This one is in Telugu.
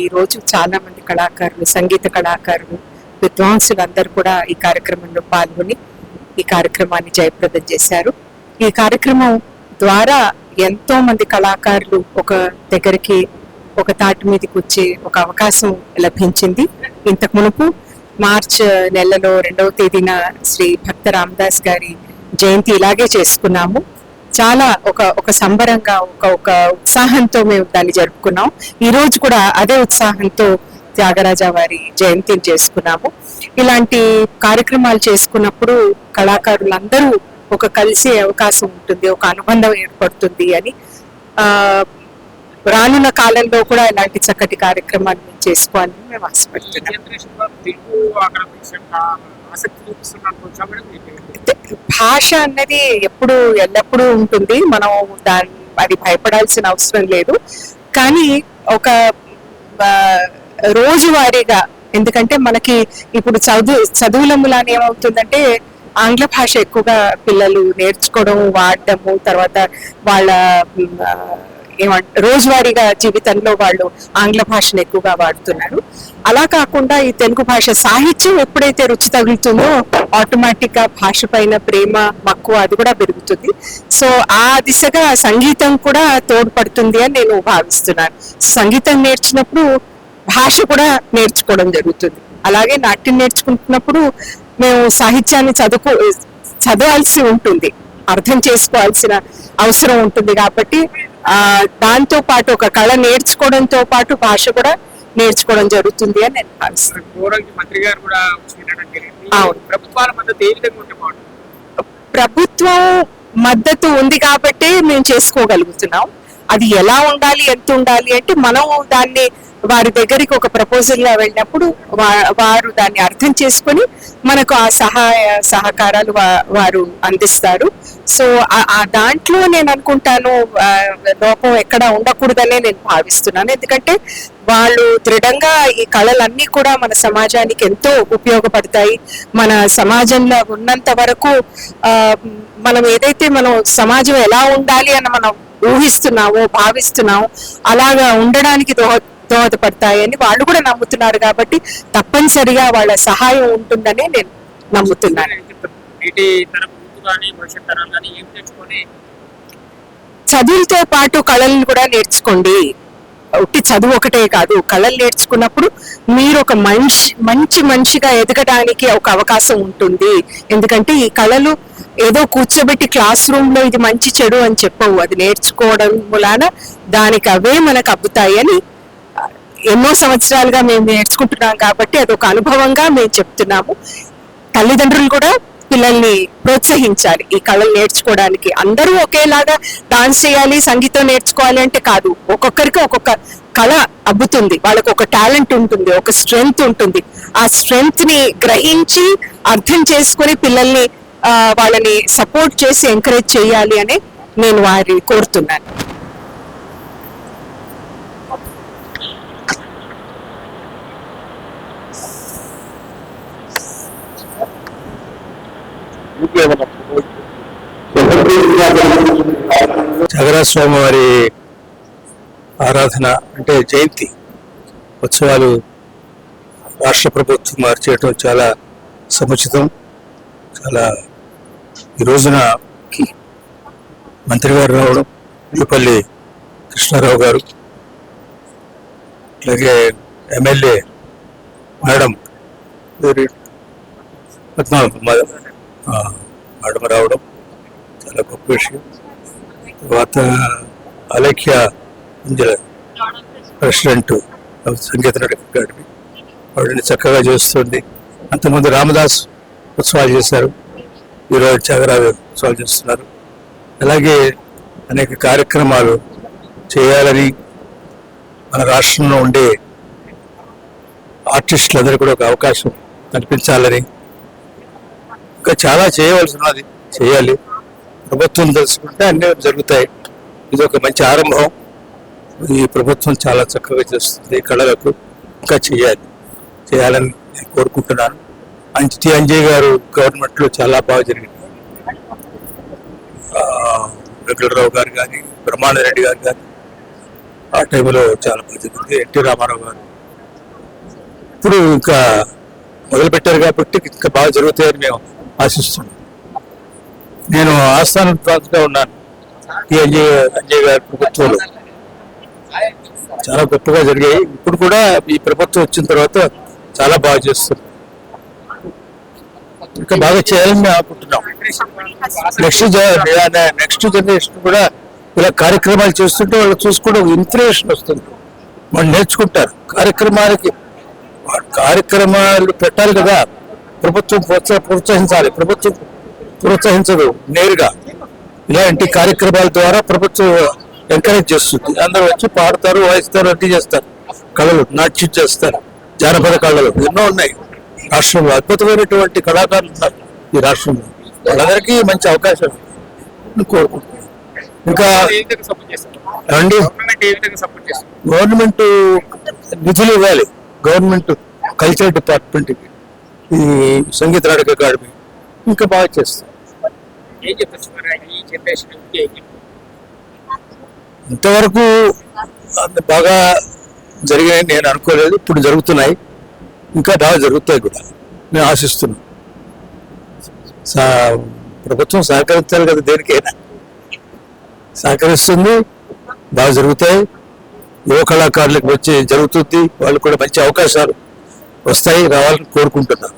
ఈ రోజు చాలా మంది కళాకారులు, సంగీత కళాకారులు, విద్వాంసులు అందరూ కూడా ఈ కార్యక్రమంలో పాల్గొని ఈ కార్యక్రమాన్ని జయప్రదం చేశారు. ఈ కార్యక్రమం ద్వారా ఎంతో మంది కళాకారులు ఒక దగ్గరికి, ఒక తాటి మీదకి వచ్చే ఒక అవకాశం లభించింది. ఇంతకు మునుపు మార్చ్ నెలలో 2వ తేదీన శ్రీ భక్త రామదాస్ గారి జయంతి ఇలాగే చేసుకున్నాము. చాలా ఒక సంబరంగా, ఒక ఉత్సాహంతో మేము దాన్ని జరుపుకున్నాం. ఈ రోజు కూడా అదే ఉత్సాహంతో త్యాగరాజ వారి జయంతిని చేసుకున్నాము. ఇలాంటి కార్యక్రమాలు చేసుకున్నప్పుడు కళాకారులందరూ ఒక కలిసే అవకాశం ఉంటుంది, ఒక అనుబంధం ఏర్పడుతుంది అని రానున్న కాలంలో కూడా ఇలాంటి చక్కటి కార్యక్రమాలు మేము చేసుకోవాలని మేము ఆశపడుతున్నాం. భాష అన్నది ఎల్లప్పుడూ ఉంటుంది. మనం అది భయపడాల్సిన అవసరం లేదు. కానీ ఒక రోజువారీగా, ఎందుకంటే మనకి ఇప్పుడు చదువులములానే ఏమవుతుందంటే ఆంగ్ల భాష ఎక్కువగా పిల్లలు నేర్చుకోవడం, వాడడము, తర్వాత వాళ్ళ రోజువారీగా జీవితంలో వాళ్ళు ఆంగ్ల భాషను ఎక్కువగా వాడుతున్నారు. అలా కాకుండా ఈ తెలుగు భాష సాహిత్యం ఎప్పుడైతే రుచి తగులుతుందో ఆటోమేటిక్ గా భాష పైన ప్రేమ, మక్కువ అది కూడా పెరుగుతుంది. సో ఆ దిశగా సంగీతం కూడా తోడ్పడుతుంది అని నేను భావిస్తున్నాను. సంగీతం నేర్చినప్పుడు భాష కూడా నేర్చుకోవడం జరుగుతుంది. అలాగే నాట్యం నేర్చుకుంటున్నప్పుడు మేము సాహిత్యాన్ని చదవాల్సి ఉంటుంది, అర్థం చేసుకోవాల్సిన అవసరం ఉంటుంది. కాబట్టి దాంతో పాటు ఒక కళ నేర్చుకోవడంతో పాటు భాష కూడా నేర్చుకోవడం జరుగుతుంది అని నేను భావిస్తున్నాను. ప్రభుత్వం మద్దతు ఉంది కాబట్టి మేము చేసుకోగలుగుతున్నాం. అది ఎలా ఉండాలి, ఎంత ఉండాలి అంటే మనం దాన్ని వారి దగ్గరికి ఒక ప్రపోజల్ గా వెళ్ళినప్పుడు వారు దాన్ని అర్థం చేసుకొని మనకు ఆ సహకారాలు వారు అందిస్తారు. సో ఆ దాంట్లో నేను అనుకుంటాను లోపం ఎక్కడ ఉండకూడదనే నేను భావిస్తున్నాను. ఎందుకంటే వాళ్ళు దృఢంగా ఈ కళలన్నీ కూడా మన సమాజానికి ఎంతో ఉపయోగపడతాయి. మన సమాజంలో ఉన్నంత వరకు మనం ఏదైతే మనం సమాజం ఎలా ఉండాలి అని మనం ఊహిస్తున్నామో, భావిస్తున్నామో అలాగా ఉండడానికి దోహదపడతాయని వాళ్ళు కూడా నమ్ముతున్నారు. కాబట్టి తప్పనిసరిగా వాళ్ళ సహాయం ఉంటుందనే నేను నమ్ముతున్నాను. చదువులతో పాటు కళలను కూడా నేర్చుకోండి. ఒకటి చదువు ఒకటే కాదు, కళలు నేర్చుకున్నప్పుడు మీరు ఒక మంచి మనిషిగా ఎదగడానికి ఒక అవకాశం ఉంటుంది. ఎందుకంటే ఈ కళలు ఏదో కూర్చోబెట్టి క్లాస్ రూమ్ లో ఇది మంచి చెడు అని చెప్పవు. అది నేర్చుకోవడం మూలాన దానికి అవే మనకు అబ్బుతాయి అని ఎన్నో సంవత్సరాలుగా మేము నేర్చుకుంటున్నాం. కాబట్టి అదొక అనుభవంగా మేము చెప్తున్నాము. తల్లిదండ్రులు కూడా పిల్లల్ని ప్రోత్సహించాలి ఈ కళలు నేర్చుకోవడానికి. అందరూ ఒకేలాగా డాన్స్ చేయాలి, సంగీతం నేర్చుకోవాలి అంటే కాదు. ఒక్కొక్కరికి ఒక్కొక్క కళ అబ్బుతుంది, వాళ్ళకు ఒక టాలెంట్ ఉంటుంది, ఒక స్ట్రెంగ్త్ ఉంటుంది. ఆ స్ట్రెంగ్త్ ని గ్రహించి అర్థం చేసుకుని పిల్లల్ని వాళ్ళని సపోర్ట్ చేసి ఎంకరేజ్ చేయాలి అని నేను వారిని కోరుతున్నాను. త్యాగరాజ స్వామి వారి ఆరాధన అంటే జయంతి ఉత్సవాలు రాష్ట్ర ప్రభుత్వం మార్చేయటం చాలా సముచితం. చాలా ఈ రోజున మంత్రి గారు రావడం, యూపల్లి కృష్ణారావు గారు, అలాగే ఎమ్మెల్యే మేడం మేడం రావడం చాలా గొప్ప విషయం. తర్వాత అలేఖ్య ప్రెసిడెంట్ సంగీత నాటక అకాడమీ వాడిని చక్కగా చేస్తుంది. అంతకుముందు రామదాస్ ఉత్సవాలు చేశారు, ఈరోజు త్యాగరాజ ఉత్సవాలు చేస్తున్నారు. అలాగే అనేక కార్యక్రమాలు చేయాలని మన రాష్ట్రంలో ఉండే ఆర్టిస్టులందరూ కూడా ఒక అవకాశం కల్పించాలని, ఇంకా చాలా చేయవలసి ఉన్నది, చేయాలి. ప్రభుత్వం తెలుసుకుంటే అన్నీ జరుగుతాయి. ఇది ఒక మంచి ఆరంభం. ఈ ప్రభుత్వం చాలా చక్కగా చేస్తుంది. కళలకు ఇంకా చేయాలని నేను కోరుకుంటున్నాను. అంజయ్ గారు గవర్నమెంట్లో చాలా బాగా జరిగింది. వెంకటరావు గారు కానీ, బ్రహ్మానంద రెడ్డి గారు కానీ, ఆ టైంలో చాలా బాగా జరిగింది. ఎన్టీ రామారావు గారు ఇప్పుడు ఇంకా మొదలు పెట్టారు కాబట్టి ఇంకా బాగా జరుగుతాయని మేము ఆశిస్తున్నాం. నేను ఆస్థానం ప్రాంతంగా ఉన్నాను. ఈ అంజయ్ గారి ప్రభుత్వంలో చాలా గొప్పగా జరిగాయి. ఇప్పుడు కూడా ఈ ప్రభుత్వం వచ్చిన తర్వాత చాలా బాగా చేస్తుంది. ఇంకా బాగా చేయాలని మేము అనుకుంటున్నాం. నెక్స్ట్ జనరేషన్ కూడా ఇలా కార్యక్రమాలు చేస్తుంటే వాళ్ళు చూసుకుంటే ఒక ఇన్స్పిరేషన్ వస్తుంది. వాళ్ళు నేర్చుకుంటారు. కార్యక్రమాలు పెట్టాలి కదా, ప్రభుత్వం ప్రోత్సహించాలి. ప్రభుత్వం ప్రోత్సహించదు నేరుగా. ఇలాంటి కార్యక్రమాల ద్వారా ప్రభుత్వం ఎంకరేజ్ చేస్తుంది. అందరూ వచ్చి పాడతారు, వాయిస్తారు, అన్నీ చేస్తారు. కళలు నాట్యం చేస్తారు, జానపద కళలు ఎన్నో ఉన్నాయి రాష్ట్రంలో. అద్భుతమైనటువంటి కళాకారులు ఉన్నారు ఈ రాష్ట్రంలో. వాళ్ళందరికీ మంచి అవకాశం కోరుకుంటున్నాను. ఇంకా అండి గవర్నమెంట్ నిధులు ఇవ్వాలి. గవర్నమెంట్ కల్చర్ డిపార్ట్మెంట్కి, ఈ సంగీత నాటక అకాడమీ ఇంకా బాగా చేస్తారు. ఇంతవరకు అంత బాగా జరిగాయని నేను అనుకోలేదు. ఇప్పుడు జరుగుతున్నాయి, ఇంకా బాగా జరుగుతాయి కూడా నేను ఆశిస్తున్నాను. ప్రభుత్వం సహకరించాలి కదా, దేనికైనా సహకరిస్తుంది. బాగా జరుగుతాయి. యువ కళాకారులకు వచ్చి జరుగుతుంది. వాళ్ళు కూడా మంచి అవకాశాలు రావాలని కోరుకుంటున్నాను.